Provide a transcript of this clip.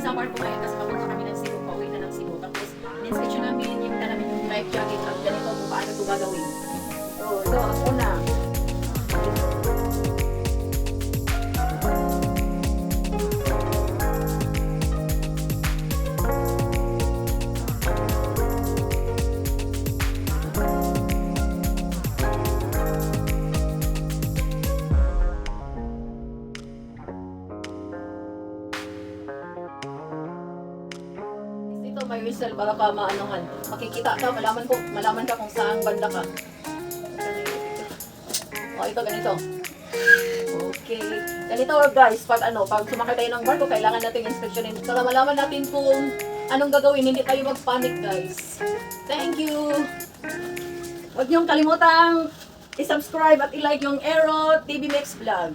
sa kwarto ngayon kasi papunta kami ng Cebu, pauwi na ng Cebu. Tapos, in-inspection namin yung namin yung life jacket at ganito kung paano ito gagawin. So, ito, ang una. Ito may whistle para pa maanohan. Makikita ka, malaman ka kung saan banda ka. O, ito ganito. Okay. Ganito guys, pag sumakay tayo ng barko, kailangan nating inspeksyonin para malaman natin kung anong gagawin, hindi tayo mag-panic guys. Thank you! Huwag niyong kalimutang i-subscribe at i-like yung Aero TV Mix Vlog.